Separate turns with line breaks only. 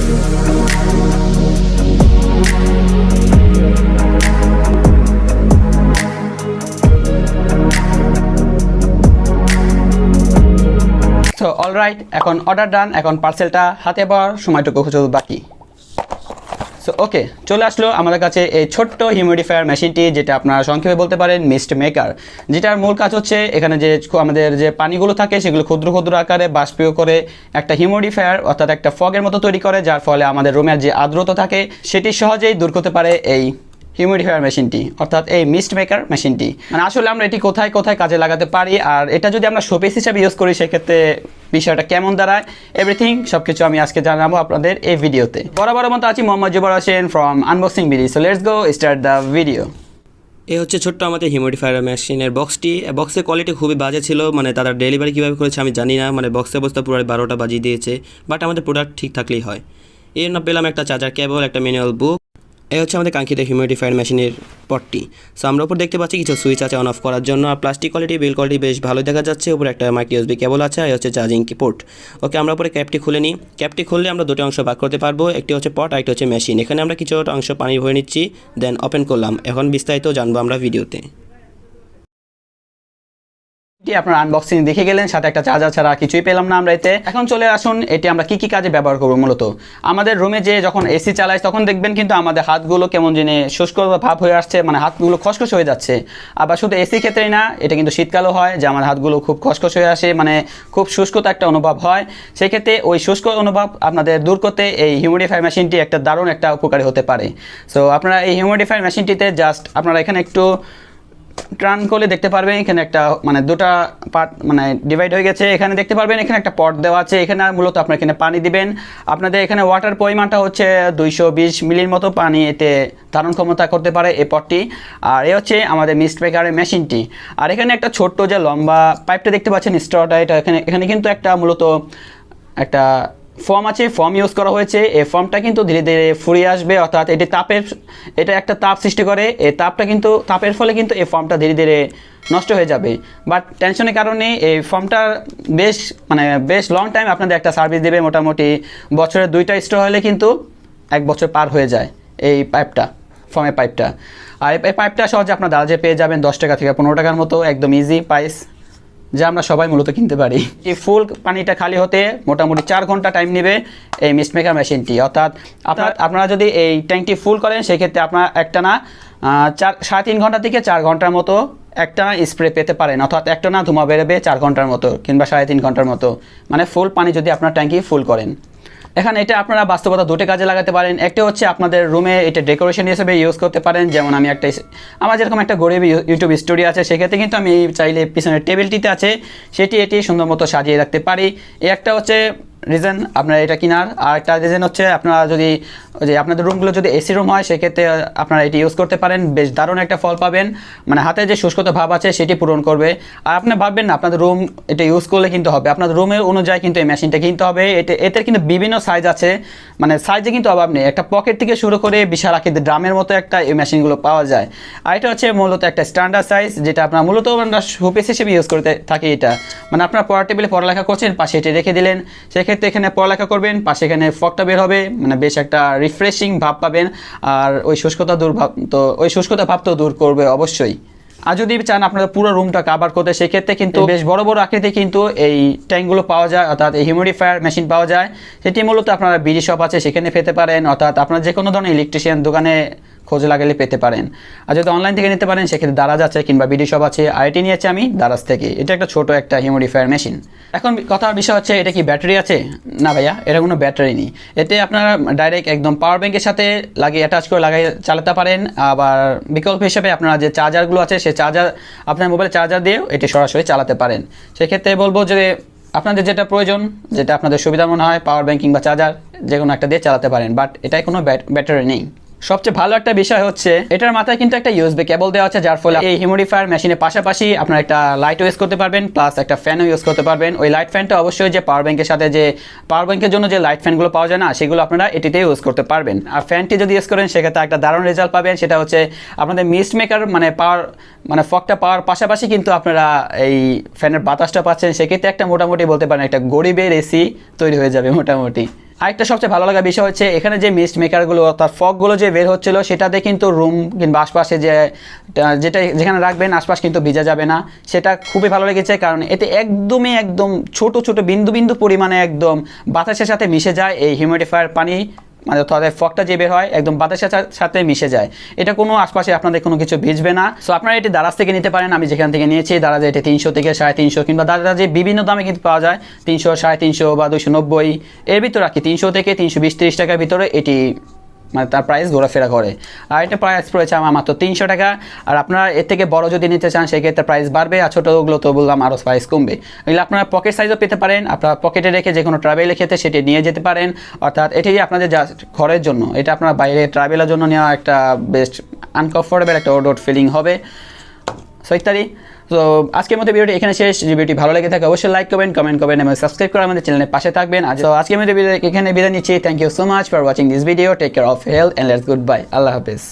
So alright, এখন order ডান, এখন পার্সেলটা হাতে পাওয়ার সময়টুকু শুধু বাকি। সো ওকে, চলে আসলো আমাদের কাছে এই ছোট্ট হিউমিডিফায়ার মেশিনটি, যেটা আপনারা সংক্ষেপে বলতে পারেন মিস্ট মেকার, যেটার মূল কাজ হচ্ছে এখানে যে আমাদের যে পানিগুলো থাকে সেগুলো ক্ষুদ্র ক্ষুদ্র আকারে বাষ্পীয় করে একটা হিউমিডিফায়ার অর্থাৎ একটা ফগের মতো তৈরি করে, যার ফলে আমাদের রুমের যে আর্দ্রতা থাকে সেটি সহজেই দূর করতে পারে এই হিউমিডিফায়ার মেশিনটি অর্থাৎ এই মিস্ট মেকার মেশিনটি। মানে আসলে আমরা এটি কোথায় কোথায় কাজে লাগাতে পারি, আর এটা যদি আমরা শোপিস হিসাবে ইউজ করি সেক্ষেত্রে বিষয়টা কেমন দাঁড়ায়, এভরিথিং সবকিছু আমি আজকে জানাবো আপনাদের এই ভিডিওতে। বরাবর মতো আছি Mohammad Zubair Hossain from unboxing video. So let's go start the video.
এই হচ্ছে ছোট্ট আমাদের হিউমিডিফায়ার মেশিনের বক্সটি। বক্সের কোয়ালিটি খুবই বাজে ছিল, মানে তারা ডেলিভারি কীভাবে করেছে আমি জানি না, মানে বক্সের অবস্থা পুরো 12টা বাজিয়ে দিয়েছে, বাট আমাদের প্রোডাক্ট ঠিক থাকলেই হয়। এই জন্য পেলাম একটা চার্জার কেবল, একটা ম্যানুয়াল বুক। এই হচ্ছে আমাদের কাঙ্ক্ষিত হিউমিডিফায়ার মেশিনের পটটি। সো আমরা উপর দেখতে পাচ্ছি কিছু সুইচ আছে অন অফ করার জন্য, আর প্লাস্টিক কোয়ালিটি বিল কোয়ালিটি বেশ ভালো দেখা যাচ্ছে। উপরে একটা মাইক্রো ইউএসবি কেবল আছে, আর হচ্ছে চার্জিং পোর্ট। ওকে, আমরা উপরে ক্যাপটি খুলে নিই। ক্যাপটি খুললে আমরা দুটো অংশ ভাগ করতে পারবো, একটি হচ্ছে পট আর একটি হচ্ছে মেশিন। এখানে আমরা কিছু অংশ পানি ভরে নিচ্ছি, দেন ওপেন করলাম। এখন বিস্তারিত জানবো আমরা ভিডিওতে।
আপনারা আনবক্সিং দেখে গেলেন, সাথে একটা চার্জার ছাড়া কিছুই পেলাম না আমরা এতে। এখন চলে আসুন এটি আমরা কি কাজে ব্যবহার করবো। মূলত আমাদের রুমে যে যখন এসি চালাই তখন দেখবেন কিন্তু আমাদের হাতগুলো কেমন জেনে শুষ্ক ভাব হয়ে আসছে, মানে হাতগুলো খসখস হয়ে যাচ্ছে। আবার শুধু এসি ক্ষেত্রেই না, এটা কিন্তু শীতকালও হয় যে আমার হাতগুলো খুব খসখস হয়ে আসে, মানে খুব শুষ্কতা একটা অনুভব হয়। সেক্ষেত্রে ওই শুষ্ক অনুভব আপনাদের দূর করতে এই হিউমিডিফায়ার মেশিনটি একটা দারুণ একটা উপকারী হতে পারে। সো আপনারা এই হিউমিডিফায়ার মেশিনটিতে জাস্ট আপনারা এখানে একটু টার্ন করলে দেখতে পারবেন এখানে একটা মানে দুটা পার্ট মানে ডিভাইড হয়ে গেছে। এখানে দেখতে পারবেন এখানে একটা পট দেওয়া আছে, এখানে মূলত আপনার এখানে পানি দিবেন। আপনাদের এখানে ওয়াটার পরিমাণটা হচ্ছে 220 মিলির মতো পানি এতে ধারণ ক্ষমতা করতে পারে এই পটটি। আর এ হচ্ছে আমাদের মিস্ট মেকারের মেশিনটি। আর এখানে একটা ছোট্ট যে লম্বা পাইপটা দেখতে পাচ্ছেন স্ট্রটা, এটা এখানে কিন্তু একটা মূলত একটা ফর্ম আছে, ফর্ম ইউজ করা হয়েছে। এই ফর্মটা কিন্তু ধীরে ধীরে ফুরিয়ে আসবে, অর্থাৎ এটা একটা তাপ সৃষ্টি করে। এই তাপটা কিন্তু তাপের ফলে কিন্তু এই ফর্মটা ধীরে ধীরে নষ্ট হয়ে যাবে। বাট টেনশনের কারণে এই ফর্মটা বেশ লং টাইম আপনাদের একটা সার্ভিস দেবে। মোটামুটি বছরে 2টা স্টোর হলে কিন্তু 1 বছর পার হয়ে যায় এই ফর্মের পাইপটা। আর এই পাইপটা সহজে আপনার দারাজে পেয়ে যাবেন 10 টাকা থেকে 15 টাকার মতো, একদম ইজি প্রাইস, যা আমরা সবাই মূলত কিনতে পারি। এই ফুল পানিটা খালি হতে মোটামুটি 4 ঘন্টা টাইম নেবে এই মিস্ট মেকার মেশিনটি। অর্থাৎ আপনারা যদি এই ট্যাঙ্কটি ফুল করেন সেক্ষেত্রে আপনার একটানা 3.5 ঘন্টা থেকে 4 ঘন্টার মতো একটানা স্প্রে পেতে পারেন, অর্থাৎ একটানা ধোঁয়া বেরোবে 4 ঘন্টার মতো কিংবা 3.5 ঘন্টার মতো, মানে ফুল পানি যদি আপনার ট্যাঙ্কি ফুল করেন। এখন এটা আপনারা বাস্তবতা দুটো কাজে লাগাতে পারেন। একটা হচ্ছে আপনাদের রুমে এটা ডেকোরেশন হিসেবে ইউজ করতে পারেন, যেমন আমার যেরকম একটা গরিব ইউটিউব স্টুডিও আছে, সেক্ষেত্রে কিন্তু আমি চাইলে পিছনের টেবিলটিতে আছে এটি সুন্দর মতো সাজিয়ে রাখতে পারি। এই একটা হচ্ছে রিজন আপনারা এটা কেনার। আর একটা রিজন হচ্ছে আপনারা যদি আপনাদের রুমগুলো যদি এসি রুম হয় সেক্ষেত্রে আপনারা এটি ইউজ করতে পারেন, বেশ দারুণ একটা ফল পাবেন, মানে হাতে যে শুষ্কতা ভাব আছে সেটি পূরণ করবে। আর আপনি ভাববেন না আপনাদের রুম এটা ইউজ করলে কিন্তু হবে, আপনাদের রুমের অনুযায়ী কিন্তু এই মেশিনটা কিনতে হবে। এতে কিন্তু বিভিন্ন সাইজ আছে, মানে সাইজে কিন্তু অভাব নেই। একটা পকেট থেকে শুরু করে বিশাল আকৃতির ড্রামের মতো একটা এই মেশিনগুলো পাওয়া যায়। আর এটা হচ্ছে মূলত একটা স্ট্যান্ডার্ড সাইজ, যেটা আপনারা মূলত আমরা শোপিস হিসেবে ইউজ করতে থাকি। এটা মানে আপনার পড়ার টেবিলে পড়ালেখা করছেন, পাশে এটি রেখে দিলেন, সেক্ষেত্রে এখানে পড়ালেখা করবেন, পাশে এখানে ফগটা বের হবে, মানে বেশ একটা রিফ্রেশিং ভাব পাবেন। আর ওই শুষ্কতা ভাব তো দূর করবে অবশ্যই। আর যদি চান আপনারা পুরো রুমটা কাভার করতে, সেক্ষেত্রে কিন্তু বেশ বড় বড় আকৃতি কিন্তু এই ট্যাঙ্কগুলো পাওয়া যায়, অর্থাৎ এই হিউমিডিফায়ার মেশিন পাওয়া যায়। সেটি মূলত আপনারা বিডি শপ আছে সেখানে পেতে পারেন, অর্থাৎ আপনার যে কোনো ধরনের ইলেকট্রিশিয়ান দোকানে খোঁজ লাগালে পেতে পারেন। আর যদি অনলাইন থেকে নিতে পারেন সেক্ষেত্রে দারাজ আছে কিংবা বিডি শপ আছে। আর এটি নিয়েছি আমি দারাজ থেকে। এটা একটা ছোট একটা হিউমিডিফায়ার মেশিন। এখন কথার বিষয় হচ্ছে এটা কি ব্যাটারি আছে? না ভাইয়া, এটা কোনো ব্যাটারি নেই। এতে আপনারা ডাইরেক্ট একদম পাওয়ার ব্যাঙ্কের সাথে অ্যাটাচ করে চালাতে পারেন। আবার বিকল্প হিসেবে আপনারা যে চার্জারগুলো আছে সেই চার্জার আপনার মোবাইল চার্জার দিয়েও এটি সরাসরি চালাতে পারেন। সেক্ষেত্রে বলবো যে আপনাদের যেটা প্রয়োজন, যেটা আপনাদের সুবিধা মনে হয়, পাওয়ার ব্যাঙ্ক কিংবা চার্জার যে কোনো একটা দিয়ে চালাতে পারেন, বাট এটাই কোনো ব্যাটারি নেই। সবচেয়ে ভালো একটা বিষয় হচ্ছে এটার মাথায় কিন্তু একটা ইউএসবি কেবল দেওয়া আছে, যার ফলে এই হিউমিডিফায়ার মেশিনের পাশাপাশি আপনার একটা লাইট ইউজ করতে পারবেন, প্লাস একটা ফ্যানও ইউজ করতে পারবেন। ওই লাইট ফ্যানটা অবশ্যই যে পাওয়ার ব্যাঙ্কের সাথে যে পাওয়ার ব্যাঙ্কের জন্য যে লাইট ফ্যানগুলো পাওয়া যায় না, সেগুলো আপনারা এটিতে ইউজ করতে পারবেন। আর ফ্যানটি যদি ইউজ করেন সেক্ষেত্রে একটা দারুণ রেজাল্ট পাবেন। সেটা হচ্ছে আপনাদের মিস্ট মেকার ফগটা পাওয়ার পাশাপাশি কিন্তু আপনারা এই ফ্যানের বাতাসটা পাচ্ছেন। সেক্ষেত্রে একটা মোটামুটি বলতে পারেন একটা গরিবের এসি তৈরি হয়ে যাবে মোটামুটি। আরেকটা সবচেয়ে ভালো লাগা বিষয় হচ্ছে এখানে যে মিস্ট মেকারগুলো অর্থাৎ ফগগুলো যে বের হচ্ছিলো সেটাতে কিন্তু রুম কিংবা আশপাশে যেখানে রাখবেন আশপাশ কিন্তু ভিজা যাবে না, সেটা খুবই ভালো লেগেছে। কারণ এতে একদম ছোট ছোট বিন্দু বিন্দু পরিমাণে একদম বাতাসের সাথে মিশে যায় এই হিউমিডিফায়ার পানি, মানে তাদের ফগটা যে বের হয় একদম বাতাসের সাথে মিশে যায়, এটা কোনো আশপাশে আপনাদের কোনো কিছু ভিজবে না। সো আপনারা এটি দারাজ থেকে নিতে পারেন, আমি যেখান থেকে নিয়েছি দারাজে এটি 300 থেকে 350 কিংবা দারাজে বিভিন্ন দামে কিন্তু পাওয়া যায়, 300, 350 বা 290 এর ভিতরে আর কি, 300 থেকে 320-30 টাকার ভিতরে এটি মানে তার প্রাইস ঘোরাফেরা করে। আর এটা প্রাইস পড়েছে আমার মাত্র 300 টাকা। আর আপনারা এর থেকে বড় যদি নিতে চান সেক্ষেত্রে প্রাইস বাড়বে, আর ছোটোগুলো তো বললাম আরও প্রাইস কমবে। এগুলো আপনারা পকেট সাইজও পেতে পারেন, আপনারা পকেটে রেখে যে কোনো ট্রাভেলের ক্ষেত্রে সেটি নিয়ে যেতে পারেন। অর্থাৎ এটি আপনাদের জাস্ট ঘরের জন্য, এটা আপনার বাইরে ট্রাভেলের জন্য নেওয়া একটা বেস্ট আনকমফোর্টেবল একটা ওড ফিলিং হবে। সো ইত্যাদি। তো আজকের মতো ভিডিওটি এখানে শেষ। যদি ভিডিওটি ভালো লেগে থাকে অবশ্যই লাইক করবেন, কমেন্ট করবেন এবং সাবস্ক্রাইব করে আমাদের চ্যানেলের পাশে থাকবেন। তো আজকের মতো এখানে বিদায় নিচ্ছি। Thank you so much for watching this video. Take care of health and let's goodbye. আল্লাহ হাফেজ।